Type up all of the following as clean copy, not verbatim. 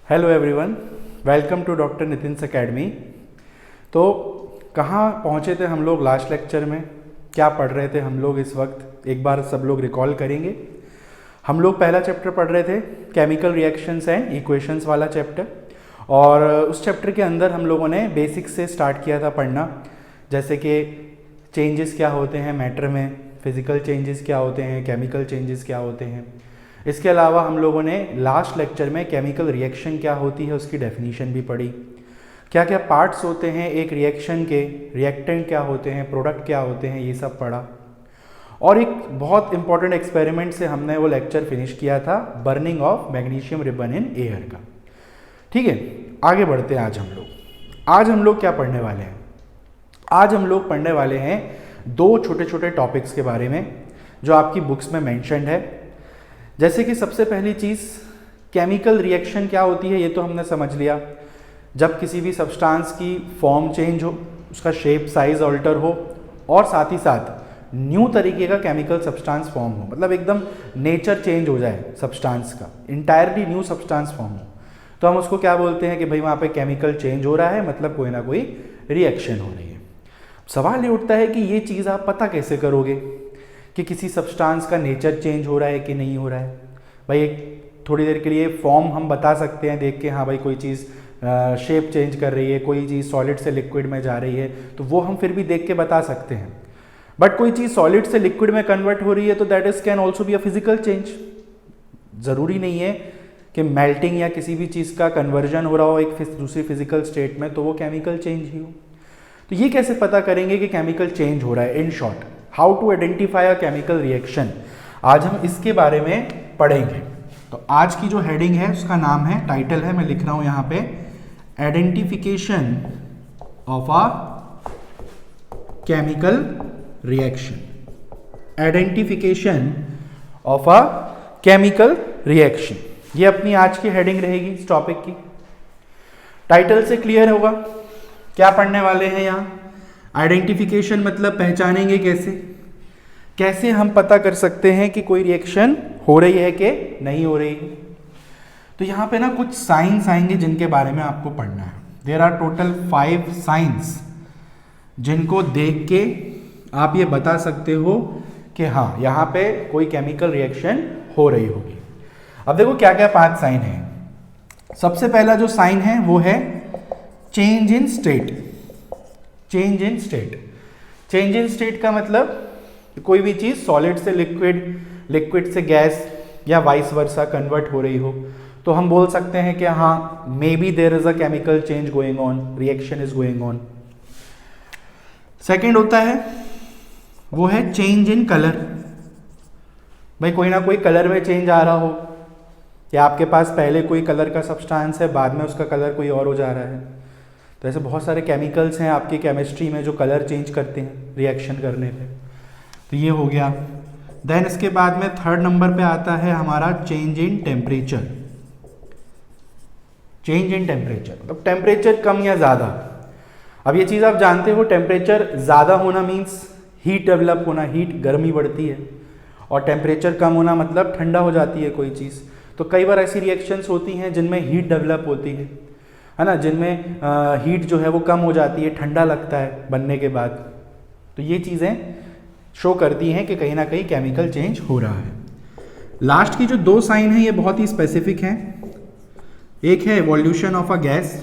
Hello everyone, welcome to doctor Nitin's academy. तो कहाँ पहुँचे थे हम लोग लास्ट लेक्चर में, क्या पढ़ रहे थे हम लोग इस वक्त, एक बार सब लोग रिकॉल करेंगे। हम लोग पहला चैप्टर पढ़ रहे थे केमिकल रिएक्शंस एंड इक्वेशंस वाला चैप्टर, और उस चैप्टर के अंदर हम लोगों ने बेसिक्स से स्टार्ट किया था पढ़ना, जैसे कि चेंजेस क्या होते हैं मैटर में, फिजिकल चेंजेस क्या होते हैं, केमिकल चेंजेस क्या होते हैं। इसके अलावा हम लोगों ने लास्ट लेक्चर में केमिकल रिएक्शन क्या होती है उसकी डेफिनीशन भी पढ़ी, क्या क्या पार्ट्स होते हैं एक रिएक्शन के, रिएक्टेंट क्या होते हैं, प्रोडक्ट क्या होते हैं, ये सब पढ़ा। और एक बहुत इंपॉर्टेंट एक्सपेरिमेंट से हमने वो लेक्चर फिनिश किया था, burning of magnesium ribbon in air का। ठीक है, आगे बढ़ते हैं। आज हम लोग क्या पढ़ने वाले हैं? आज हम लोग पढ़ने वाले हैं दो छोटे छोटे टॉपिक्स के बारे में जो आपकी बुक्स में मेंशन्ड है। जैसे कि सबसे पहली चीज़, केमिकल रिएक्शन क्या होती है ये तो हमने समझ लिया। जब किसी भी सब्सटेंस की फॉर्म चेंज हो, उसका शेप साइज अल्टर हो, और साथ ही साथ न्यू तरीके का केमिकल सब्सटेंस फॉर्म हो, मतलब एकदम नेचर चेंज हो जाए सब्सटेंस का, इंटायरली न्यू सब्सटेंस फॉर्म हो, तो हम उसको क्या बोलते हैं कि भाई वहाँ पे केमिकल चेंज हो रहा है, मतलब कोई ना कोई रिएक्शन हो रही है। सवाल ये उठता है कि ये चीज़ आप पता कैसे करोगे कि किसी सब्सटेंस का नेचर चेंज हो रहा है कि नहीं हो रहा है। भाई एक थोड़ी देर के लिए फॉर्म हम बता सकते हैं देख के, हाँ भाई कोई चीज़ शेप चेंज कर रही है, कोई चीज़ सॉलिड से लिक्विड में जा रही है, तो वो हम फिर भी देख के बता सकते हैं। बट कोई चीज़ सॉलिड से लिक्विड में कन्वर्ट हो रही है तो that is can also be a physical change. ज़रूरी नहीं है कि मेल्टिंग या किसी भी चीज़ का कन्वर्जन हो रहा हो एक दूसरी फिजिकल स्टेट में तो वो केमिकल चेंज ही हो। तो ये कैसे पता करेंगे कि केमिकल चेंज हो रहा है? In short, how to identify a chemical reaction, आज हम इसके बारे में पढ़ेंगे। तो आज की जो हेडिंग है उसका नाम है, टाइटल है, मैं लिख रहा हूं यहां पे, identification of a chemical reaction. Identification of a chemical reaction, ये अपनी आज की हेडिंग रहेगी इस टॉपिक की। टाइटल से क्लियर होगा क्या पढ़ने वाले हैं यहाँ। आइडेंटिफिकेशन मतलब पहचानेंगे कैसे, कैसे हम पता कर सकते हैं कि कोई रिएक्शन हो रही है कि नहीं हो रही है। तो यहाँ पे ना कुछ साइंस आएंगे जिनके बारे में आपको पढ़ना है। देयर आर टोटल 5 साइंस जिनको देख के आप ये बता सकते हो कि हाँ यहाँ पे कोई केमिकल रिएक्शन हो रही होगी। अब देखो क्या क्या 5 साइन है। सबसे पहला जो साइन है वो है change in state. Change in state, change in state का मतलब कोई भी चीज़ सॉलिड से लिक्विड, लिक्विड से गैस या वाइस वर्सा कन्वर्ट हो रही हो तो हम बोल सकते हैं कि हाँ maybe there is a chemical change going on, reaction is going on. Second होता है वो है चेंज इन कलर। भाई कोई ना कोई कलर में चेंज आ रहा हो, या आपके पास पहले कोई कलर का सब्सटेंस है, बाद में उसका कलर कोई और हो जा रहा है। तो ऐसे बहुत सारे केमिकल्स हैं आपकी केमिस्ट्री में जो कलर चेंज करते हैं रिएक्शन करने पे। तो ये हो गया। देन इसके बाद में थर्ड नंबर पे आता है हमारा change in temperature. Change in temperature मतलब टेम्परेचर कम या ज़्यादा। अब ये चीज़ आप जानते हो, टेम्परेचर ज़्यादा होना मीन्स हीट डेवलप होना, हीट गर्मी बढ़ती है, और टेम्परेचर कम होना मतलब ठंडा हो जाती है कोई चीज़। तो कई बार ऐसी रिएक्शंस होती हैं जिनमें हीट डेवलप होती है ना, जिनमें हीट जो है वो कम हो जाती है, ठंडा लगता है बनने के बाद। तो ये चीज़ें शो करती हैं कि कहीं ना कहीं केमिकल चेंज हो रहा है। लास्ट की जो 2 साइन हैं ये बहुत ही स्पेसिफिक हैं। एक है evolution of a gas.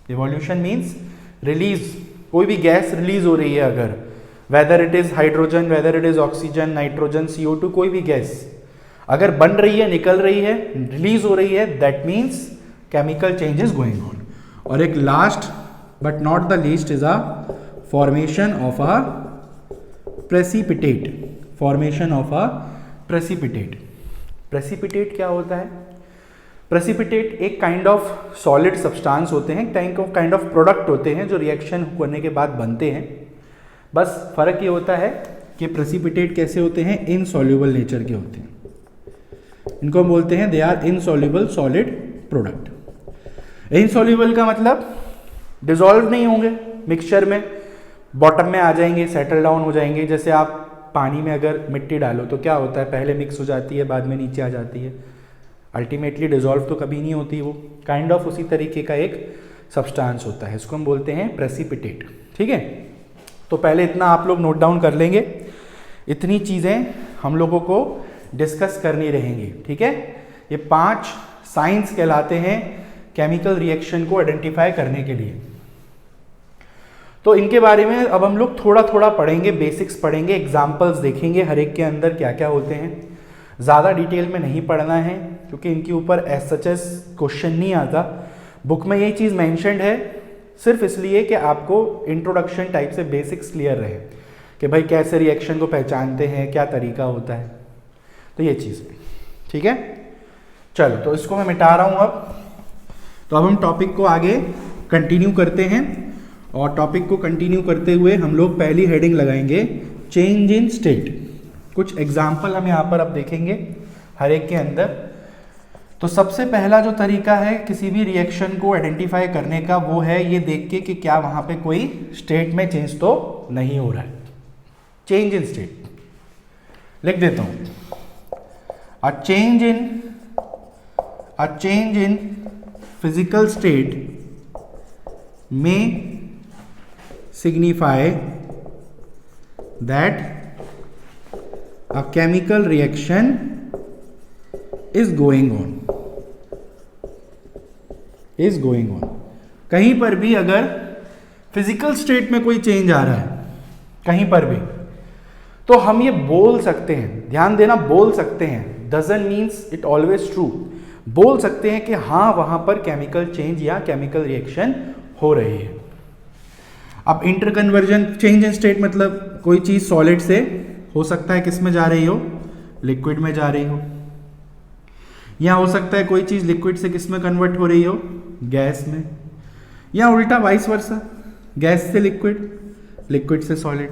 Evolution means release, कोई भी गैस रिलीज हो रही है अगर, whether it is hydrogen, whether it is oxygen, nitrogen, CO2, कोई भी गैस अगर बन रही है, निकल रही है, रिलीज हो रही है, that means chemical change is going on. और एक last but not the least is a formation of a precipitate. Formation of a precipitate. Precipitate क्या होता है? प्रेसिपिटेट एक काइंड ऑफ सॉलिड सब्सटेंस होते हैं, काइंड ऑफ प्रोडक्ट होते हैं जो रिएक्शन करने के बाद बनते हैं। बस फर्क ये होता है कि प्रेसिपिटेट कैसे होते हैं, इनसॉल्युबल नेचर के होते हैं। इनको हम बोलते हैं they are insoluble solid product. Insoluble का मतलब डिसॉल्व नहीं होंगे मिक्सचर में, बॉटम में आ जाएंगे, सेटल डाउन हो जाएंगे। जैसे आप पानी में अगर मिट्टी डालो तो क्या होता है, पहले मिक्स हो जाती है बाद में नीचे आ जाती है। अल्टीमेटली डिजॉल्व तो कभी नहीं होती, वो काइंड ऑफ उसी तरीके का एक सब्सटेंस होता है, इसको हम बोलते हैं प्रेसिपिटेट। ठीक है, तो पहले इतना आप लोग नोट डाउन कर लेंगे, इतनी चीज़ें हम लोगों को डिस्कस करनी रहेंगी। ठीक है, ये 5 साइंस कहलाते हैं केमिकल रिएक्शन को आइडेंटिफाई करने के लिए। तो इनके बारे में अब हम लोग थोड़ा थोड़ा पढ़ेंगे, बेसिक्स पढ़ेंगे, एग्जाम्पल्स देखेंगे हर एक के अंदर क्या क्या होते हैं। ज़्यादा डिटेल में नहीं पढ़ना है क्योंकि इनके ऊपर एज सच एज क्वेश्चन नहीं आता। बुक में ये चीज़ मैंशनड है सिर्फ इसलिए कि आपको इंट्रोडक्शन टाइप से बेसिक्स क्लियर रहे कि भाई कैसे रिएक्शन को पहचानते हैं, क्या तरीका होता है, तो ये चीज़ है। ठीक है, चलो तो इसको मैं मिटा रहा हूँ अब। तो अब हम टॉपिक को आगे कंटिन्यू करते हैं, और टॉपिक को कंटिन्यू करते हुए हम लोग पहली हेडिंग लगाएंगे चेंज इन स्टेट। कुछ एग्जाम्पल हम यहाँ पर अब देखेंगे हर एक के अंदर। तो सबसे पहला जो तरीका है किसी भी रिएक्शन को आइडेंटिफाई करने का, वो है ये देख के कि क्या वहाँ पे कोई स्टेट में चेंज तो नहीं हो रहा है। चेंज इन स्टेट लिख देता हूँ, a change in physical state में signify that a chemical reaction is going on। कहीं पर भी अगर फिजिकल स्टेट में कोई चेंज आ रहा है कहीं पर भी, तो हम ये बोल सकते हैं, ध्यान देना, बोल सकते हैं, doesn't means it always true, बोल सकते हैं कि हाँ वहां पर केमिकल चेंज या केमिकल रिएक्शन हो रही है। अब inter conversion change in state मतलब कोई चीज़ सॉलिड से हो सकता है किस में जा रही हो, लिक्विड में जा रही हो, या हो सकता है कोई चीज़ लिक्विड से किस में कन्वर्ट हो रही हो, गैस में, या उल्टा वाइस वर्सा, गैस से लिक्विड, लिक्विड से सॉलिड।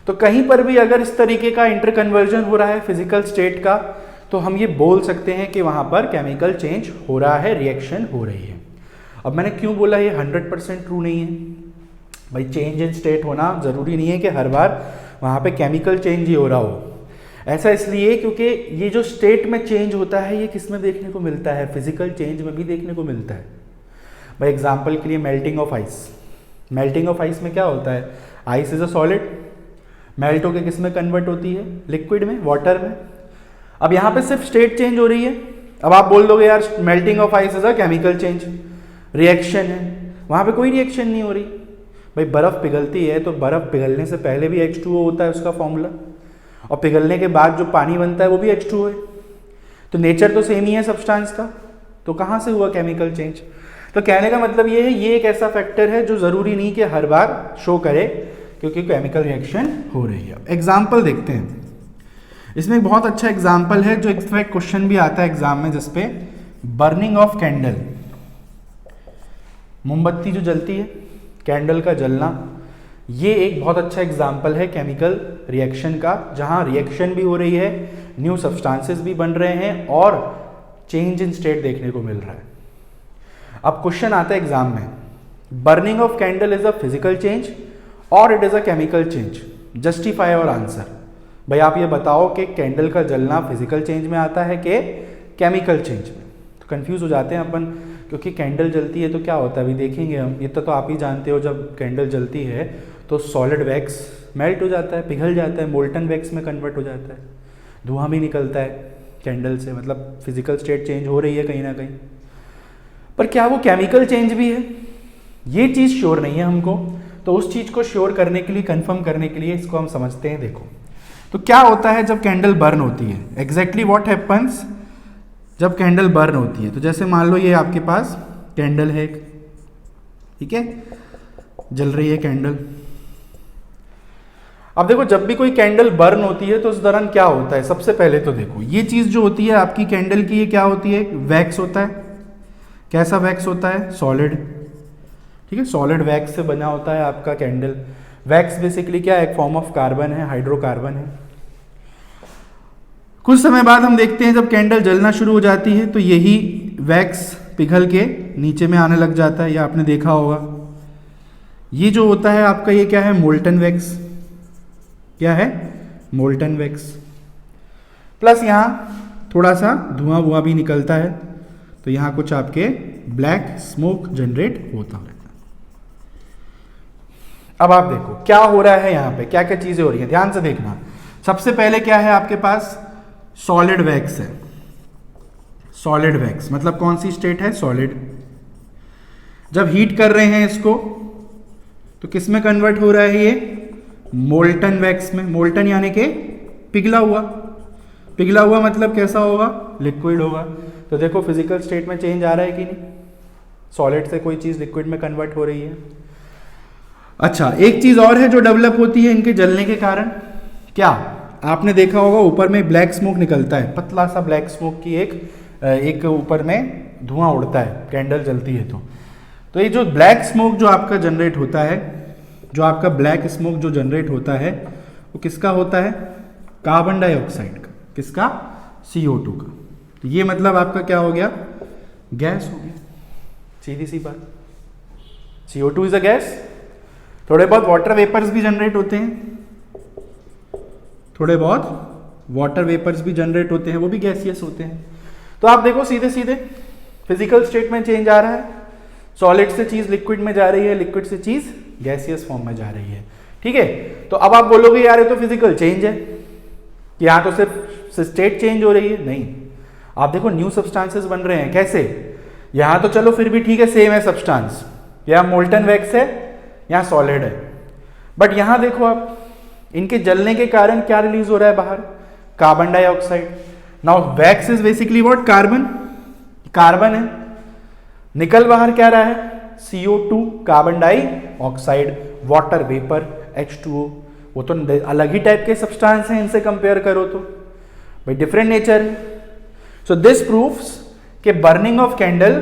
तो कहीं पर भी अगर इस तरीके का इंटर कन्वर्जन हो रहा है फिजिकल स्टेट का, तो हम ये बोल सकते हैं कि वहाँ पर केमिकल चेंज हो रहा है, रिएक्शन हो रही है। अब मैंने क्यों बोला ये 100% ट्रू नहीं है भाई, चेंज इन स्टेट होना ज़रूरी नहीं है कि हर बार वहाँ पे केमिकल चेंज ही हो रहा हो। ऐसा इसलिए क्योंकि ये जो स्टेट में चेंज होता है ये किस में देखने को मिलता है, फिजिकल चेंज में भी देखने को मिलता है। भाई एग्जांपल के लिए melting of ice, melting of ice में क्या होता है, ice is a solid, melt होकर किस में कन्वर्ट होती है, लिक्विड में, वाटर में। अब यहाँ पे सिर्फ स्टेट चेंज हो रही है। अब आप बोल दोगे यार melting of ice is a chemical change, reaction है, वहाँ पे कोई रिएक्शन नहीं हो रही। भाई बर्फ़ पिघलती है तो बर्फ़ पिघलने से पहले भी H2O होता है उसका फॉर्मूला, और पिघलने के बाद जो पानी बनता है वो भी H2O है। तो नेचर तो सेम ही है सब्सटेंस का, तो कहाँ से हुआ केमिकल चेंज। तो कहने का मतलब ये है, ये एक ऐसा फैक्टर है जो ज़रूरी नहीं कि हर बार शो करे क्योंकि केमिकल रिएक्शन हो रही है। एग्जाम्पल देखते हैं, इसमें एक बहुत अच्छा एग्जाम्पल है जो इनफैक्ट क्वेश्चन भी आता है एग्जाम में, जिसपे बर्निंग ऑफ कैंडल, मोमबत्ती जो जलती है, कैंडल का जलना, ये एक बहुत अच्छा एग्जाम्पल है केमिकल रिएक्शन का, जहाँ रिएक्शन भी हो रही है, न्यू सब्सटेंसेस भी बन रहे हैं और चेंज इन स्टेट देखने को मिल रहा है। अब क्वेश्चन आता है एग्जाम में, burning of candle is a physical change और it is a chemical change, justify और आंसर। भाई आप ये बताओ कि कैंडल का जलना फिजिकल चेंज में आता है कि केमिकल चेंज में। तो कंफ्यूज हो जाते हैं अपन, क्योंकि कैंडल जलती है तो क्या होता है अभी देखेंगे हम, ये तो आप ही जानते हो, जब कैंडल जलती है तो सॉलिड वैक्स मेल्ट हो जाता है, पिघल जाता है, मोल्टन वैक्स में कन्वर्ट हो जाता है, धुआं भी निकलता है कैंडल से, मतलब फिजिकल स्टेट चेंज हो रही है कहीं ना कहीं। पर क्या वो केमिकल चेंज भी है, ये चीज़ श्योर नहीं है हमको। तो उस चीज़ को श्योर करने के लिए, कंफर्म करने के लिए इसको हम समझते हैं। देखो तो क्या होता है जब कैंडल बर्न होती है, एग्जैक्टली व्हाट हैपन्स जब कैंडल बर्न होती है। तो जैसे मान लो ये आपके पास कैंडल है, ठीक है, जल रही है कैंडल। अब देखो जब भी कोई कैंडल बर्न होती है तो उस दौरान क्या होता है, सबसे पहले तो देखो ये चीज़ जो होती है आपकी कैंडल की, ये क्या होती है, वैक्स होता है। कैसा वैक्स होता है, सॉलिड, ठीक है, सॉलिड वैक्स से बना होता है आपका कैंडल। वैक्स बेसिकली क्या है, एक फॉर्म ऑफ कार्बन है, हाइड्रोकार्बन है। कुछ समय बाद हम देखते हैं जब कैंडल जलना शुरू हो जाती है तो यही वैक्स पिघल के नीचे में आने लग जाता है, या आपने देखा होगा। ये जो होता है आपका, ये क्या है, मोल्टन वैक्स, क्या है, मोल्टन वैक्स। प्लस यहाँ थोड़ा सा धुआं वुआं भी निकलता है, तो यहाँ कुछ आपके ब्लैक स्मोक जनरेट होता है। अब आप देखो क्या हो रहा है यहाँ पे, क्या क्या चीजें हो रही है, ध्यान से देखना। सबसे पहले क्या है आपके पास, सॉलिड वैक्स है। सॉलिड वैक्स मतलब कौन सी स्टेट है, सॉलिड। जब हीट कर रहे हैं इसको तो किस में कन्वर्ट हो रहा है, ये मोल्टन वैक्स में। मोल्टन यानी कि पिघला हुआ। पिघला हुआ मतलब कैसा होगा, लिक्विड होगा। तो देखो फिजिकल स्टेट में चेंज आ रहा है कि नहीं, सॉलिड से कोई चीज लिक्विड में कन्वर्ट हो रही है। अच्छा, एक चीज और है जो डेवलप होती है इनके जलने के कारण। क्या आपने देखा होगा ऊपर में ब्लैक स्मोक निकलता है, पतला सा ब्लैक स्मोक की एक ऊपर में धुआं उड़ता है, कैंडल जलती है तो ये जो ब्लैक स्मोक जो आपका जनरेट होता है, जो आपका ब्लैक स्मोक जो जनरेट होता है वो किसका होता है, कार्बन डाइऑक्साइड का। किसका, CO2 का। तो ये मतलब आपका क्या हो गया, गैस हो गया, सीधी सी बात। CO2 is a gas. थोड़े बहुत वाटर वेपर्स भी जनरेट होते हैं, थोड़े बहुत वाटर वेपर्स भी जनरेट होते हैं, वो भी गैसियस होते हैं। तो आप देखो सीधे सीधे फिजिकल स्टेट में चेंज आ रहा है, सॉलिड से चीज लिक्विड में जा रही है, लिक्विड से चीज गैसियस फॉर्म में जा रही है। ठीक है, तो अब आप बोलोगे यार ये तो फिजिकल चेंज है, कि यहाँ तो सिर्फ स्टेट चेंज हो रही है। नहीं, आप देखो न्यू सब्सटेंसेस बन रहे हैं। कैसे, यहाँ तो चलो फिर भी ठीक है, सेम है सब्सटेंस, या मोल्टन वैक्स है या सॉलिड है, बट यहाँ देखो आप, इनके जलने के कारण क्या रिलीज हो रहा है बाहर, carbon dioxide. Now wax is basically what, carbon. Carbon है, निकल बाहर क्या रहा है, CO2 carbon dioxide, water vapour H2O। वो तो अलग ही टाइप के सब्सटेंस हैं, इनसे कंपेयर करो तो भाई डिफरेंट नेचर है। सो दिस प्रूव्स कि बर्निंग ऑफ कैंडल,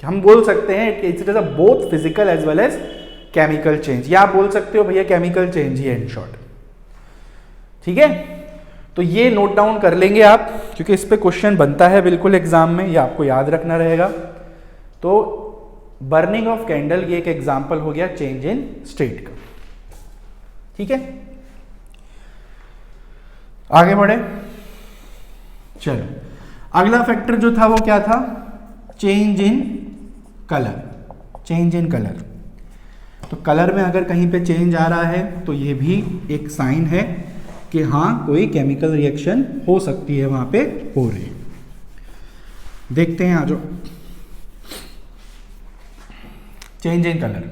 हम बोल सकते हैं it's is a both physical as well as chemical change, या आप बोल सकते हो भैया केमिकल चेंज ही है इन शॉर्ट। ठीक है, तो ये नोट डाउन कर लेंगे आप, क्योंकि इस पे क्वेश्चन बनता है बिल्कुल एग्जाम में, ये आपको याद रखना रहेगा। तो बर्निंग ऑफ कैंडल ये एक एग्जांपल हो गया चेंज इन स्टेट का। ठीक है, आगे बढ़े। चलो, अगला फैक्टर जो था वो क्या था, change in colour. Change in colour, तो कलर में अगर कहीं पे चेंज आ रहा है तो ये भी एक साइन है कि हाँ कोई केमिकल रिएक्शन हो सकती है, वहां पे हो रही है। देखते हैं, आ जाओ। चेंज इन कलर,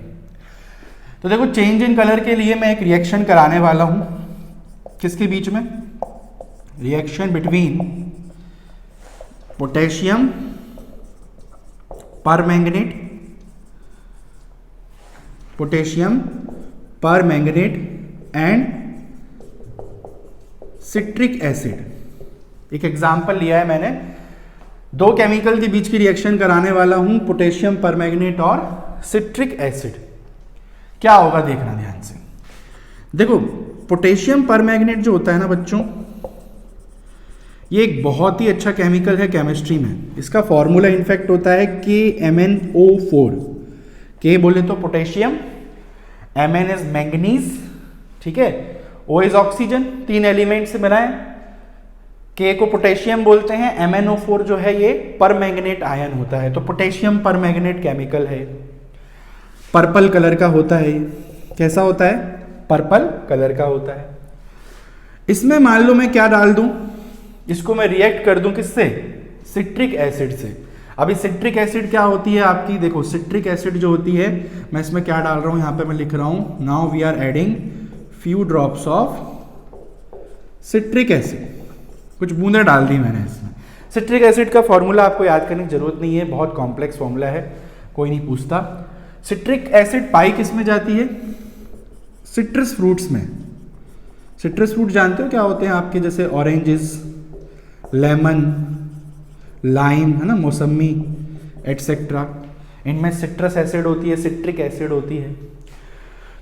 तो देखो चेंज इन कलर के लिए मैं एक रिएक्शन कराने वाला हूं, किसके बीच में, reaction between potassium permanganate, potassium permanganate and citric acid. एक एग्जांपल लिया है मैंने, दो केमिकल के बीच की रिएक्शन कराने वाला हूं, पोटेशियम परमैंगनेट और सिट्रिक एसिड। क्या होगा देखना ध्यान से। देखो पोटेशियम परमैंगनेट जो होता है ना बच्चों, ये एक बहुत ही अच्छा केमिकल है केमिस्ट्री में। इसका फॉर्मूला इनफैक्ट होता है KMnO4। के बोले तो पोटेशियम, Mn इज मैंगनीज, ठीक है, O इज ऑक्सीजन, तीन एलिमेंट से बनाए। K को पोटेशियम बोलते हैं, MnO4 जो है ये परमैंगनेट आयन होता है। तो पोटेशियम परमैंगनेट केमिकल है, पर्पल कलर का होता है। कैसा होता है, पर्पल कलर का होता है। इसमें मान लो मैं क्या डाल दूं, इसको मैं रिएक्ट कर दूं किससे, सिट्रिक एसिड से। अभी सिट्रिक एसिड क्या होती है आपकी, देखो सिट्रिक एसिड जो होती है, मैं इसमें क्या डाल रहा हूं, यहां पे मैं लिख रहा हूं, now we are adding few drops of citric acid. कुछ बूंदे डाल दी मैंने इसमें। सिट्रिक एसिड का फॉर्मूला आपको याद करने की जरूरत नहीं है, बहुत कॉम्प्लेक्स फॉर्मूला है, कोई नहीं पूछता। सिट्रिक एसिड पाई किस में जाती है, सिट्रस फ्रूट्स में। सिट्रस फ्रूट जानते हो क्या होते हैं आपके, जैसे ऑरेंजेस, लेमन, लाइम, है ना, मौसमी एटसेट्रा, इनमें सिट्रस एसिड होती है, सिट्रिक एसिड होती है।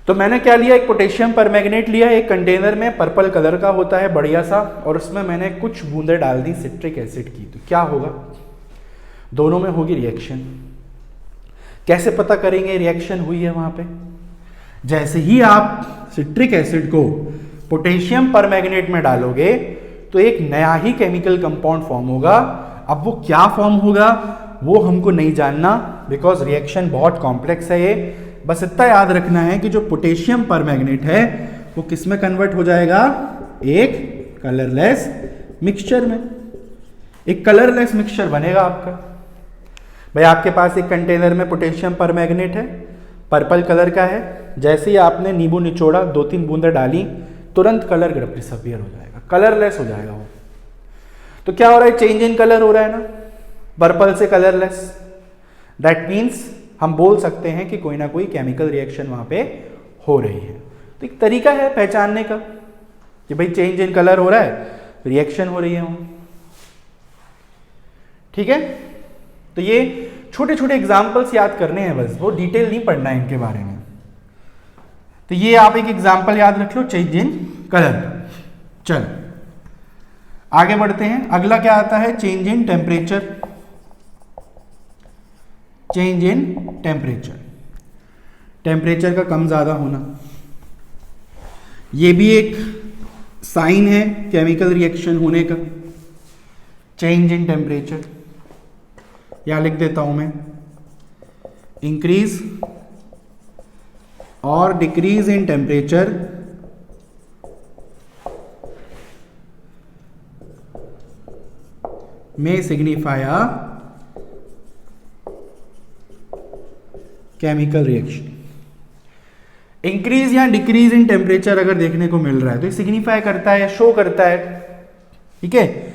तो मैंने क्या लिया, एक पोटेशियम परमैंगनेट लिया, एक कंटेनर में पर्पल कलर का होता है बढ़िया सा, और उसमें मैंने कुछ बूंदे डाल दी सिट्रिक एसिड की। तो क्या होगा, दोनों में होगी रिएक्शन। कैसे पता करेंगे रिएक्शन हुई है वहां पे, जैसे ही आप सिट्रिक एसिड को पोटेशियम परमैंगनेट में डालोगे तो एक नया ही केमिकल कंपाउंड फॉर्म होगा। अब वो क्या फॉर्म होगा वो हमको नहीं जानना, बिकॉज रिएक्शन बहुत कॉम्प्लेक्स है ये। बस इतना याद रखना है कि जो पोटेशियम परमैंगनेट है वो किस में कन्वर्ट हो जाएगा, एक कलरलेस मिक्सचर में। एक कलरलेस मिक्सचर बनेगा आपका। भाई आपके पास एक कंटेनर में पोटेशियम परमैंगनेट है, पर्पल कलर का है, जैसे ही आपने नींबू निचोड़ा 2-3 बूंदें डाली तुरंत कलर डिसअपीयर हो जाएगा, कलरलेस हो जाएगा वो। तो क्या हो रहा है, चेंज इन कलर हो रहा है ना, पर्पल से कलरलेस। दैट मीन्स हम बोल सकते हैं कि कोई ना कोई केमिकल रिएक्शन वहां पे हो रही है। तो एक तरीका है पहचानने का कि भाई चेंज इन कलर हो रहा है, रिएक्शन हो रही है वहां। ठीक है, तो ये छोटे छोटे एग्जाम्पल्स याद करने हैं, बस वो डिटेल नहीं पढ़ना है इनके बारे में। तो ये आप एक एग्जाम्पल याद रख लो, चेंज इन कलर। चल आगे बढ़ते हैं। अगला क्या आता है, change in temperature. Change in temperature, temperature का कम ज्यादा होना, ये भी एक साइन है केमिकल रिएक्शन होने का। चेंज इन टेम्परेचर, या लिख देता हूं मैं, इंक्रीज और डिक्रीज इन टेम्परेचर में सिग्निफाई अ केमिकल रिएक्शन। इंक्रीज या डिक्रीज इन टेम्परेचर अगर देखने को मिल रहा है तो ये सिग्निफाई करता है या शो करता है। ठीक है,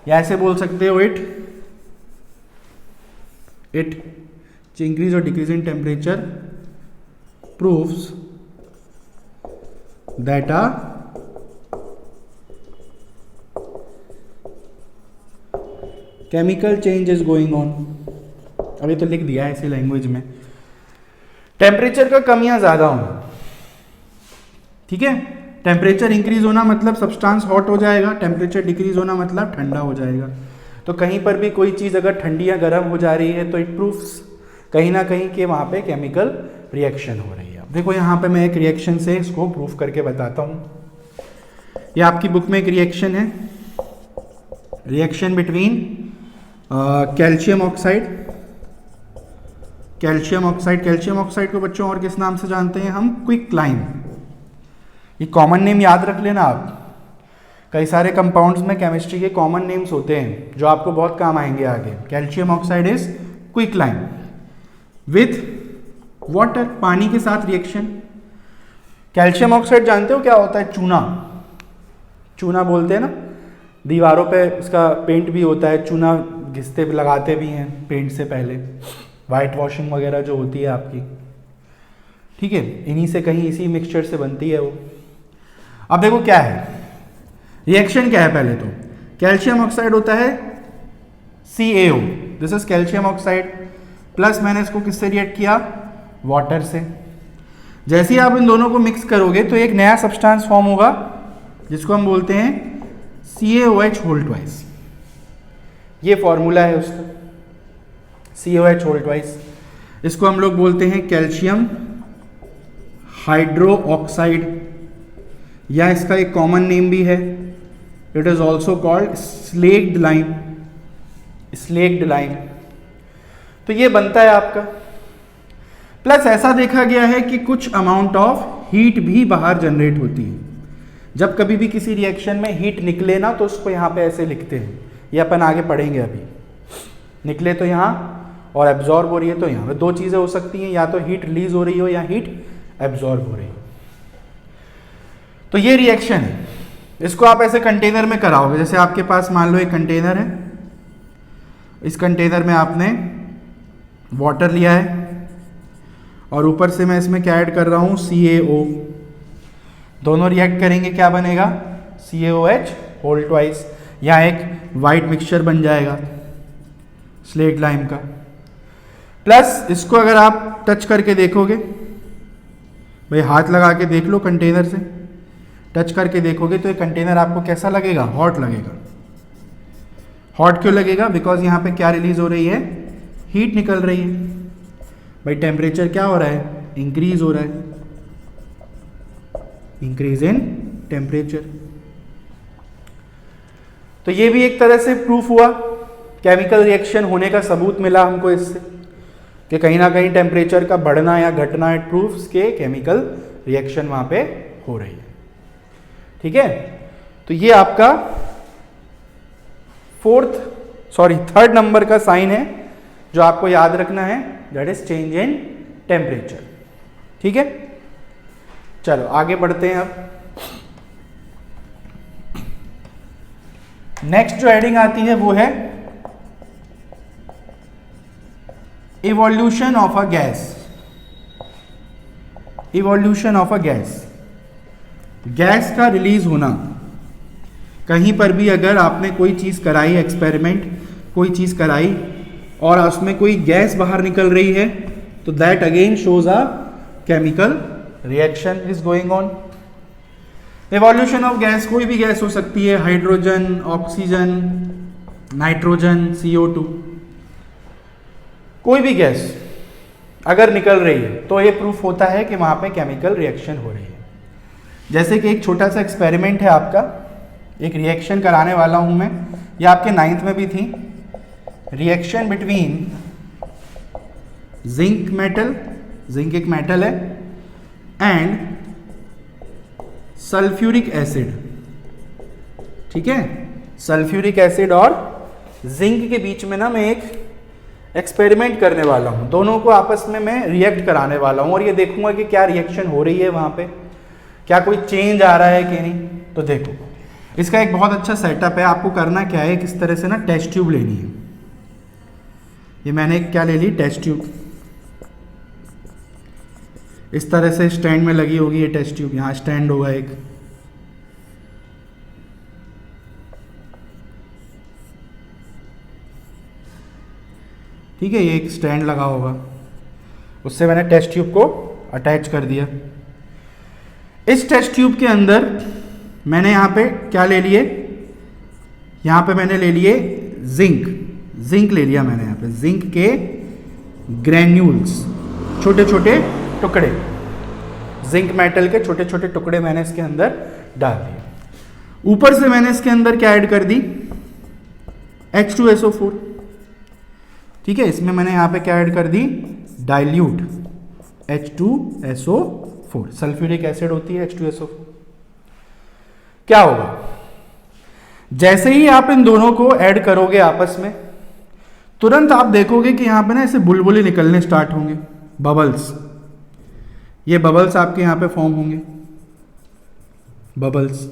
या ऐसे बोल सकते हो इट इंक्रीज और decrease in temperature proves that a chemical change is going on. अभी तो लिख दिया है ऐसी लैंग्वेज में। टेम्परेचर का कम या ज्यादा होना, ठीक है, टेम्परेचर इंक्रीज होना मतलब सब्सटेंस हॉट हो जाएगा, टेम्परेचर डिक्रीज होना मतलब ठंडा हो जाएगा। तो कहीं पर भी कोई चीज़ अगर ठंडी या गर्म हो जा रही है तो इट प्रूफ्स कहीं ना कहीं कि वहाँ पे केमिकल रिएक्शन हो रही है। अब देखो यहाँ पे मैं एक रिएक्शन से इसको प्रूफ करके बताता हूँ। ये आपकी बुक में एक रिएक्शन है, reaction between calcium oxide. Calcium oxide को बच्चों और किस नाम से जानते हैं हम, क्विकलाइम। ये कॉमन नेम याद रख लेना आप। कई सारे कंपाउंड्स में केमिस्ट्री के कॉमन नेम्स होते हैं जो आपको बहुत काम आएंगे आगे। Calcium oxide is quicklime with water, पानी के साथ रिएक्शन। कैल्शियम ऑक्साइड जानते हो क्या होता है, चूना। चूना बोलते हैं ना, दीवारों पे इसका पेंट भी होता है, चूना घिसते लगाते भी हैं पेंट से पहले, वाइट वॉशिंग वगैरह जो होती है आपकी। ठीक है, इन्हीं से कहीं इसी मिक्सचर से बनती है वो। अब देखो क्या है रिएक्शन, क्या है पहले तो कैल्शियम ऑक्साइड होता है CaO, this is calcium oxide, plus मैंने इसको किससे रिएक्ट किया, वाटर से। जैसे ही आप इन दोनों को मिक्स करोगे तो एक नया सब्सटेंस फॉर्म होगा जिसको हम बोलते हैं CaOH होल ट्वाइस। ये फॉर्मूला है उसका, CaOH होल ट्वाइस। इसको हम लोग बोलते हैं कैल्शियम हाइड्रो ऑक्साइड, या इसका एक कॉमन नेम भी है, it is also called slaked lime. Slaked lime, तो ये बनता है आपका। प्लस ऐसा देखा गया है कि कुछ अमाउंट ऑफ हीट भी बाहर जनरेट होती है। जब कभी भी किसी रिएक्शन में हीट निकले ना तो उसको यहाँ पे ऐसे लिखते हैं, ये अपन आगे पढ़ेंगे अभी। निकले तो यहाँ और एब्जॉर्ब हो रही है तो यहाँ पे दो चीज़ें हो सकती हैं, या तो हीट रिलीज हो रही हो या हीट एब्जॉर्ब हो रही हो। तो ये रिएक्शन है, इसको आप ऐसे कंटेनर में कराओगे। जैसे आपके पास मान लो एक कंटेनर है, इस कंटेनर में आपने वाटर लिया है और ऊपर से मैं इसमें क्या ऐड कर रहा हूँ, CaO। दोनों रिएक्ट करेंगे, क्या बनेगा, CaOH होल ट्वाइस। यहाँ एक वाइट मिक्सचर बन जाएगा स्लेट लाइम का। प्लस इसको अगर आप टच करके देखोगे, भाई हाथ लगा के देख लो कंटेनर से, टच करके देखोगे तो ये कंटेनर आपको कैसा लगेगा, हॉट लगेगा। हॉट क्यों लगेगा, बिकॉज यहाँ पे क्या रिलीज हो रही है, हीट निकल रही है। भाई टेम्परेचर क्या हो रहा है, इंक्रीज हो रहा है, इंक्रीज इन टेम्परेचर। तो ये भी एक तरह से प्रूफ हुआ, केमिकल रिएक्शन होने का सबूत मिला हमको इससे कि कहीं ना कहीं टेम्परेचर का बढ़ना या घटना, इट प्रूव्स के केमिकल रिएक्शन वहाँ पे हो रही है। ठीक है, तो ये आपका थर्ड नंबर का साइन है जो आपको याद रखना है, that is change in temperature. ठीक है, चलो आगे बढ़ते हैं। अब नेक्स्ट जो हेडिंग आती है वो है evolution of a gas. Evolution of a gas, gas का रिलीज होना। कहीं पर भी अगर आपने कोई चीज कराई, एक्सपेरिमेंट कोई चीज कराई और उसमें कोई गैस बाहर निकल रही है, तो that again shows a chemical reaction is going on. Evolution of gas, कोई भी गैस हो सकती है, हाइड्रोजन, ऑक्सीजन, नाइट्रोजन, CO2, कोई भी गैस अगर निकल रही है तो ये प्रूफ होता है कि वहां पे केमिकल रिएक्शन हो रही है। जैसे कि एक छोटा सा एक्सपेरिमेंट है आपका, एक रिएक्शन कराने वाला हूं मैं, ये आपके 9th में भी थी। Reaction between zinc metal, zinc एक मेटल है, एंड सल्फ्यूरिक एसिड। ठीक है, सल्फ्यूरिक एसिड और जिंक के बीच में ना मैं एक एक्सपेरिमेंट करने वाला हूं, दोनों को आपस में मैं रिएक्ट कराने वाला हूं और ये देखूंगा कि क्या रिएक्शन हो रही है वहां पे, क्या कोई चेंज आ रहा है कि नहीं। तो देखो, इसका एक बहुत अच्छा सेटअप है। आपको करना क्या है, किस तरह से ना टेस्ट ट्यूब लेनी है। ये मैंने क्या ले ली, टेस्ट ट्यूब। इस तरह से स्टैंड में लगी होगी ये टेस्ट ट्यूब, यहाँ स्टैंड होगा एक। ठीक है, ये एक स्टैंड लगा होगा, उससे मैंने टेस्ट ट्यूब को अटैच कर दिया। इस टेस्ट ट्यूब के अंदर मैंने यहाँ पे क्या ले लिए, यहाँ पे मैंने ले लिए जिंक ले लिया मैंने यहाँ पे, जिंक के ग्रैन्यूल्स, छोटे छोटे टुकड़े, जिंक मेटल के छोटे छोटे टुकड़े मैंने इसके अंदर डाल दिए। ऊपर से मैंने इसके अंदर क्या ऐड कर दी, H2SO4। ठीक है, इसमें मैंने यहाँ पे क्या ऐड कर दी, डाइल्यूट H2SO4, सल्फ्यूरिक एसिड होती है H2SO4। क्या होगा, जैसे ही आप इन दोनों को ऐड करोगे आपस में, तुरंत आप देखोगे कि यहां पे ना ऐसे बुलबुले निकलने स्टार्ट होंगे, बबल्स। ये बबल्स आपके यहां पे फॉर्म होंगे, बबल्स।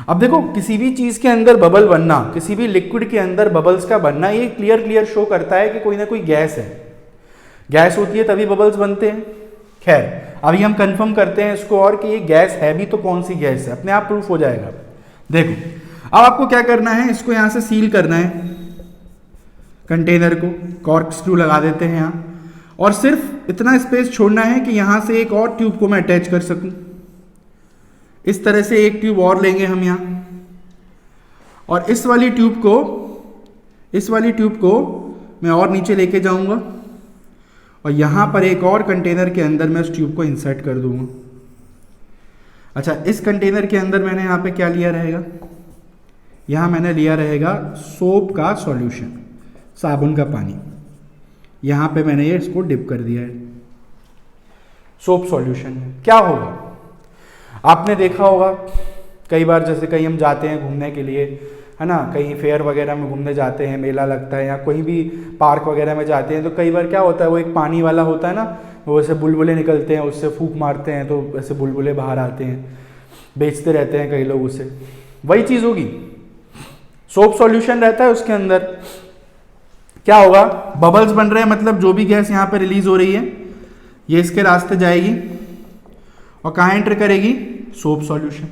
अब देखो, किसी भी चीज के अंदर बबल बनना, किसी भी लिक्विड के अंदर बबल्स का बनना, ये क्लियर शो करता है कि कोई ना कोई गैस है। गैस होती है तभी बबल्स बनते हैं। खैर, अभी हम कंफर्म करते हैं इसको और कि ये गैस है भी तो कौन सी गैस है, अपने आप प्रूफ हो जाएगा। देखो, अब आपको क्या करना है, इसको यहां से सील करना है, कंटेनर को कॉर्क स्क्रू लगा देते हैं यहां, और सिर्फ इतना स्पेस छोड़ना है कि यहां से एक और ट्यूब को मैं अटैच कर सकूं। इस तरह से एक ट्यूब और लेंगे हम यहां, और इस वाली ट्यूब को मैं और नीचे लेके जाऊंगा, और यहां पर एक और कंटेनर के अंदर मैं उस ट्यूब को इंसर्ट कर दूंगा। अच्छा, इस कंटेनर के अंदर मैंने यहां पे क्या लिया रहेगा, यहां मैंने लिया रहेगा सोप का सॉल्यूशन, साबुन का पानी। यहां पे मैंने ये इसको डिप कर दिया है सोप सॉल्यूशन में। क्या होगा, आपने देखा होगा कई बार, जैसे कहीं हम जाते हैं घूमने के लिए, है ना, कहीं फेयर वगैरह में घूमने जाते हैं, मेला लगता है, या कहीं भी पार्क वगैरह में जाते हैं, तो कई बार क्या होता है, वो एक पानी वाला होता है ना, वो ऐसे बुलबुले निकलते हैं, उससे फूंक मारते हैं तो ऐसे बुलबुले बाहर आते हैं, बेचते रहते हैं कई लोग उसे। वही चीज़ होगी, सोप सॉल्यूशन रहता है उसके अंदर। क्या होगा, बबल्स बन रहे हैं, मतलब जो भी गैस यहाँ पे रिलीज हो रही है ये इसके रास्ते जाएगी और कहाँ एंटर करेगी, सोप सॉल्यूशन।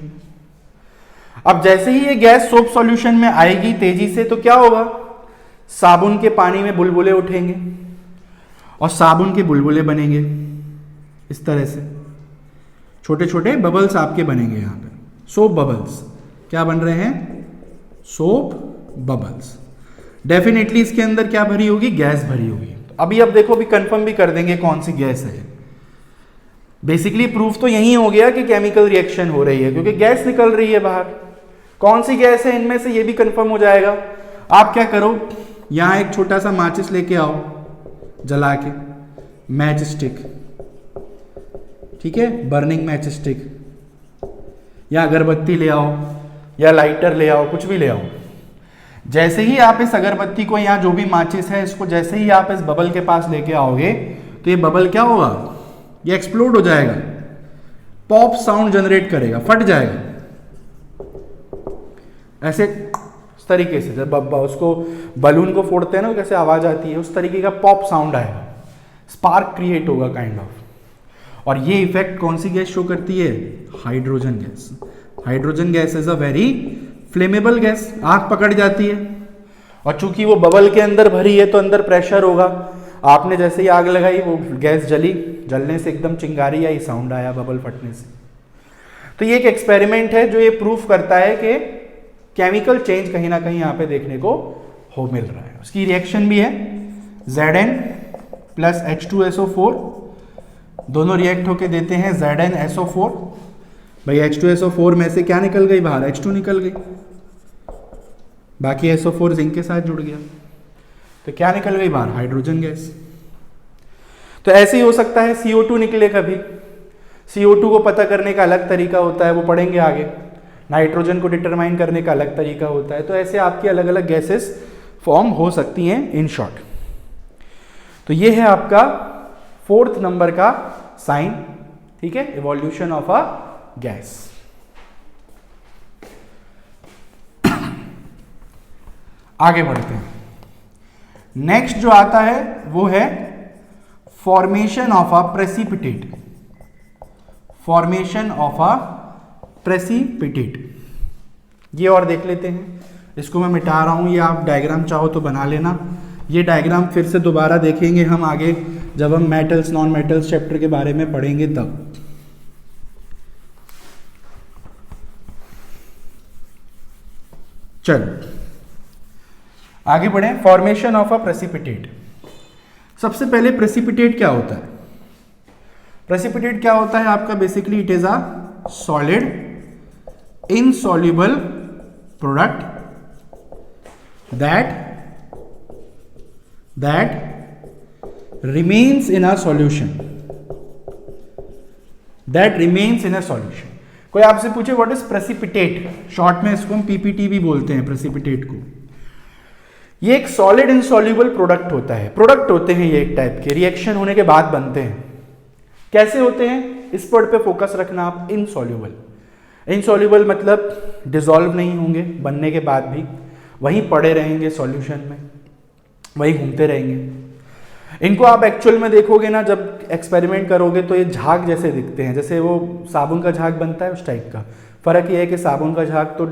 अब जैसे ही ये गैस सोप सॉल्यूशन में आएगी तेजी से, तो क्या होगा, साबुन के पानी में बुलबुले उठेंगे और साबुन के बुलबुले बनेंगे। इस तरह से छोटे छोटे बबल्स आपके बनेंगे यहाँ पे, सोप बबल्स। क्या बन रहे हैं, सोप बबल्स। डेफिनेटली इसके अंदर क्या भरी होगी, गैस भरी होगी। तो अभी अब देखो, भी कंफर्म भी कर देंगे कौन सी गैस है। बेसिकली प्रूफ तो यही हो गया कि केमिकल रिएक्शन हो रही है, क्योंकि गैस निकल रही है बाहर। कौन सी गैस है इनमें से ये भी कंफर्म हो जाएगा। आप क्या करो, यहां एक छोटा सा माचिस लेके आओ जला के, मैच स्टिक, ठीक है, बर्निंग मैच स्टिक, या अगरबत्ती ले आओ या लाइटर ले आओ, कुछ भी ले आओ। जैसे ही आप इस अगरबत्ती को, यहाँ जो भी माचिस है इसको जैसे ही आप इस बबल के पास लेके आओगे तो ये बबल क्या होगा, ये एक्सप्लोड हो जाएगा, पॉप साउंड जनरेट करेगा, फट जाएगा ऐसे इस तरीके से। जब उसको बलून को फोड़ते हैं ना कैसे आवाज आती है, उस तरीके का पॉप साउंड आएगा, स्पार्क क्रिएट होगा काइंड ऑफ। और ये इफेक्ट कौन सी गैस शो करती है, hydrogen gas. Hydrogen gas is a very flammable gas, आग पकड़ जाती है, और चूंकि वो बबल के अंदर भरी है तो अंदर प्रेशर होगा, आपने जैसे ही आग लगाई वो गैस जली, जलने से एकदम चिंगारी आई, साउंड आया बबल फटने से। तो ये एक एक्सपेरिमेंट है जो ये प्रूफ करता है कि केमिकल चेंज कहीं ना कहीं यहाँ पे देखने को मिल रहा है। उसकी रिएक्शन भी है, Zn प्लस H2SO4, दोनों रिएक्ट होके देते हैं ZnSO4। भाई H2SO4 में से क्या निकल गई बाहर, H2 निकल गई, बाकी SO4 जिंक के साथ जुड़ गया, तो क्या निकल गई बाहर, हाइड्रोजन गैस। तो ऐसे ही हो सकता है CO2 निकले कभी। CO2 को पता करने का अलग तरीका होता है, वो पढ़ेंगे आगे। नाइट्रोजन को डिटरमाइन करने का अलग तरीका होता है। तो ऐसे आपकी अलग अलग गैसेस फॉर्म हो सकती हैं इन शॉर्ट। तो ये है आपका 4th नंबर का साइन, ठीक है, इवोल्यूशन ऑफ अ गैस। आगे बढ़ते हैं। नेक्स्ट जो आता है वो है formation of a precipitate. Formation of a precipitate, ये और देख लेते हैं। इसको मैं मिटा रहा हूं, ये आप डायग्राम चाहो तो बना लेना। ये डायग्राम फिर से दोबारा देखेंगे हम आगे जब हम मेटल्स नॉन मेटल्स चैप्टर के बारे में पढ़ेंगे तब। चलो आगे बढ़े। Formation of a precipitate. सबसे पहले प्रेसिपिटेट क्या होता है? प्रेसिपिटेट क्या होता है आपका? Basically it is a solid insoluble product that remains in a solution, कोई आपसे पूछे व्हाट इज प्रेसिपिटेट, शॉर्ट में इसको हम पीपीटी भी बोलते हैं प्रेसिपिटेट को। ये एक सॉलिड इनसॉल्युबल प्रोडक्ट होता है। प्रोडक्ट होते हैं ये एक टाइप के, रिएक्शन होने के बाद बनते हैं। कैसे होते हैं इस वर्ड पे फोकस रखना आप, इनसॉल्युबल। इनसॉल्युबल मतलब डिसॉल्व नहीं होंगे, बनने के बाद भी वहीं पड़े रहेंगे सॉल्यूशन में, वहीं घूमते रहेंगे। इनको आप एक्चुअल में देखोगे ना, जब एक्सपेरिमेंट करोगे तो ये झाग जैसे दिखते हैं, जैसे वो साबुन का झाग बनता है उस टाइप का। फ़र्क ये है कि साबुन का झाग तो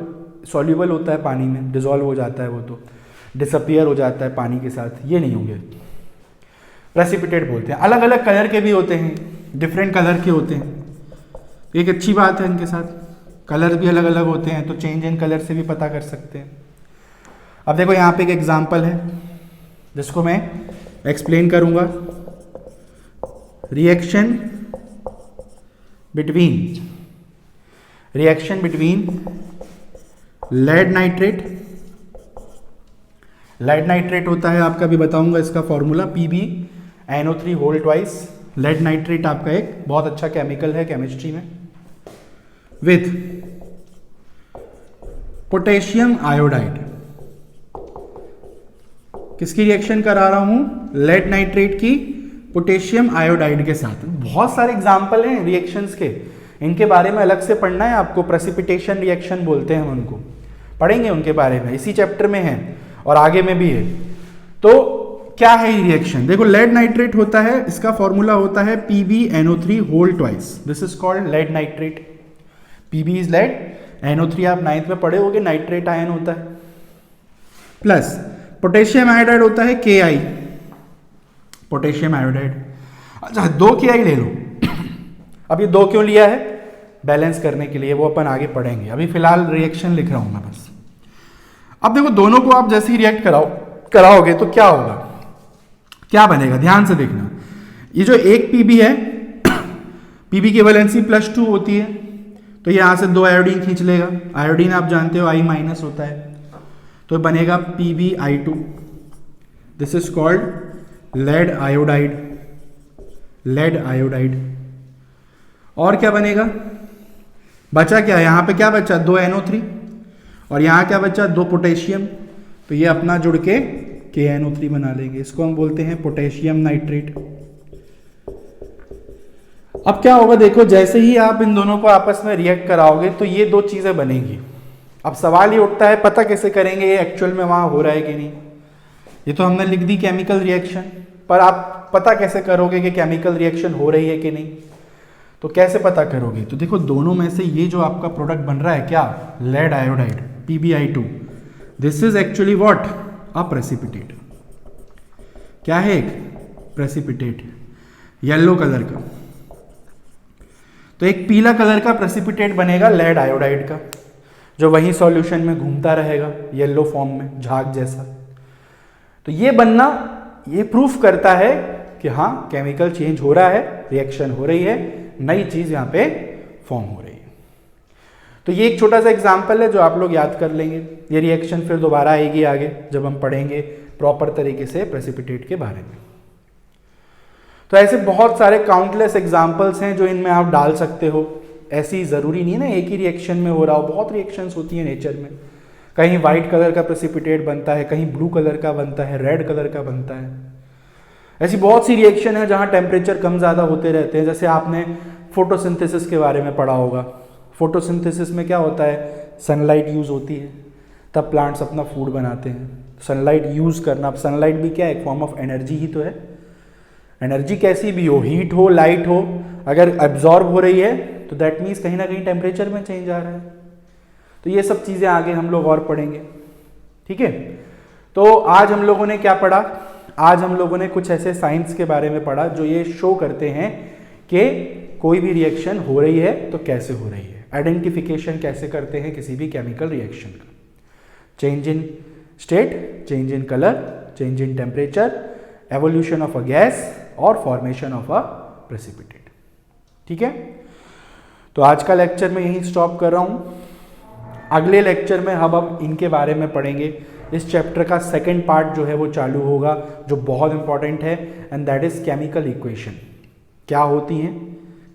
सॉल्युबल होता है पानी में, डिसॉल्व हो जाता है, वो तो डिसअपियर हो जाता है पानी के साथ, ये नहीं होंगे। प्रेसिपिटेट बोलते हैं। अलग अलग कलर के भी होते हैं, डिफरेंट कलर के होते हैं, एक अच्छी बात है इनके साथ। कलर भी अलग अलग होते हैं तो चेंज इन कलर से भी पता कर सकते हैं। अब देखो यहाँ पे एक एग्जांपल है जिसको मैं एक्सप्लेन करूंगा। Reaction between lead nitrate. Lead nitrate होता है आपका, भी बताऊंगा इसका formula, PbNO3 whole twice. Lead nitrate आपका एक बहुत अच्छा केमिकल है केमिस्ट्री में। With potassium iodide. किसकी रिएक्शन करा रहा हूं? लेड नाइट्रेट की पोटेशियम आयोडाइड के साथ। बहुत सारे एग्जाम्पल हैं रिएक्शंस के, इनके बारे में अलग से पढ़ना है आपको। प्रेसिपिटेशन रिएक्शन बोलते हैं हम उनको, पढ़ेंगे उनके बारे में, इसी चैप्टर में है और आगे में भी है। तो क्या है ये रिएक्शन? देखो लेड नाइट्रेट होता है, इसका फॉर्मूला होता है PbNO3 whole twice. This is called lead nitrate. Pb is lead, NO3 आप 9th में पढ़े होगे, नाइट्रेट आयन होता है। प्लस पोटेशियम आयोडाइड होता है Ki, पोटेशियम आयोडाइड। अच्छा 2 Ki ले लो। अब ये 2 क्यों लिया है? बैलेंस करने के लिए, वो अपन आगे पढ़ेंगे। अभी फिलहाल रिएक्शन लिख रहा हूं मैं बस। अब देखो दोनों को आप जैसे ही रिएक्ट कराओगे तो क्या होगा, क्या बनेगा, ध्यान से देखना। ये जो एक Pb है, Pb की वैलेंसी +2 होती है, तो यहाँ से 2 आयोडीन खींच लेगा। आयोडीन आप जानते हो I माइनस होता है, तो बनेगा PbI2। This is called lead iodide. Lead iodide. और क्या बनेगा? बचा क्या? यहाँ पे क्या बचा? 2 NO3 और यहाँ क्या बचा? 2 पोटेशियम। तो ये अपना जुड़ के KNO3 बना लेंगे। इसको हम बोलते हैं पोटेशियम नाइट्रेट। अब क्या होगा देखो, जैसे ही आप इन दोनों को आपस में रिएक्ट कराओगे तो ये 2 चीजें बनेंगी। अब सवाल ये उठता है पता कैसे करेंगे ये एक्चुअल में वहां हो रहा है कि नहीं। ये तो हमने लिख दी केमिकल रिएक्शन, पर आप पता कैसे करोगे कि केमिकल रिएक्शन हो रही है कि नहीं? तो कैसे पता करोगे? तो देखो दोनों में से ये जो आपका प्रोडक्ट बन रहा है क्या, lead iodide PbI2, this is actually what, a precipitate. क्या है? एक प्रेसिपिटेट, येलो कलर का। तो एक पीला कलर का प्रेसिपिटेट बनेगा लेड आयोडाइड का, जो वही सॉल्यूशन में घूमता रहेगा येलो फॉर्म में, झाग जैसा। तो ये बनना, ये प्रूफ करता है कि हाँ केमिकल चेंज हो रहा है, रिएक्शन हो रही है, नई चीज यहाँ पे फॉर्म हो रही है। तो ये एक छोटा सा एग्जाम्पल है जो आप लोग याद कर लेंगे। ये रिएक्शन फिर दोबारा आएगी आगे जब हम पढ़ेंगे प्रॉपर तरीके से प्रेसिपिटेट के बारे में। तो ऐसे बहुत सारे काउंटलेस एग्जाम्पल्स हैं जो इनमें आप डाल सकते हो। ऐसी ज़रूरी नहीं है ना एक ही रिएक्शन में हो रहा हो, बहुत रिएक्शंस होती हैं नेचर में। कहीं वाइट कलर का प्रेसिपिटेट बनता है, कहीं ब्लू कलर का बनता है, रेड कलर का बनता है। ऐसी बहुत सी रिएक्शन है जहाँ टेम्परेचर कम ज़्यादा होते रहते हैं। जैसे आपने फोटोसिंथेसिस के बारे में पढ़ा होगा। फोटोसिंथेसिस में क्या होता है, सनलाइट यूज़ होती है, तब प्लांट्स अपना फूड बनाते हैं। सनलाइट यूज़ करना, अब सनलाइट भी क्या है, एक फॉर्म ऑफ एनर्जी ही तो है। एनर्जी कैसी भी हो, हीट हो, लाइट हो, अगर एब्जॉर्ब हो रही है तो दैट मीन्स कहीं ना कहीं टेम्परेचर में चेंज आ रहा है। तो ये सब चीज़ें आगे हम लोग और पढ़ेंगे, ठीक है। तो आज हम लोगों ने क्या पढ़ा? आज हम लोगों ने कुछ ऐसे साइंस के बारे में पढ़ा जो ये शो करते हैं कि कोई भी रिएक्शन हो रही है तो कैसे हो रही है, आइडेंटिफिकेशन कैसे करते हैं किसी भी केमिकल रिएक्शन का। Change in state, change in colour, change in temperature, evolution of a gas और फॉर्मेशन ऑफ अ प्रेसिपिटेट, ठीक है। तो आज का लेक्चर मैं यहीं स्टॉप कर रहा हूँ। अगले लेक्चर में हम इनके बारे में पढ़ेंगे। इस चैप्टर का सेकंड पार्ट जो है वो चालू होगा, जो बहुत इंपॉर्टेंट है, and that is chemical equation. क्या होती हैं,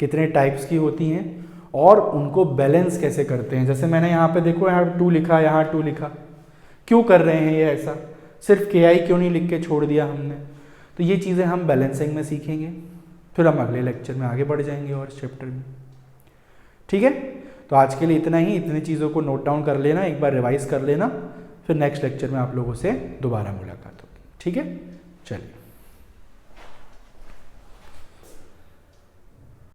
कितने टाइप्स की होती हैं और उनको बैलेंस कैसे करते हैं। जैसे मैंने यहाँ पे देखो, यहाँ 2 लिखा, यहाँ 2 लिखा, क्यों कर रहे हैं ये ऐसा? सिर्फ KI क्यों नहीं लिख के छोड़ दिया हमने? तो ये चीज़ें हम बैलेंसिंग में सीखेंगे, फिर हम अगले लेक्चर में आगे बढ़ जाएंगे और इस चैप्टर में, ठीक है। तो आज के लिए इतना ही। इतनी चीज़ों को नोट डाउन कर लेना, एक बार रिवाइज कर लेना, फिर नेक्स्ट लेक्चर में आप लोगों से दोबारा मुलाकात होगी, ठीक है। चलिए।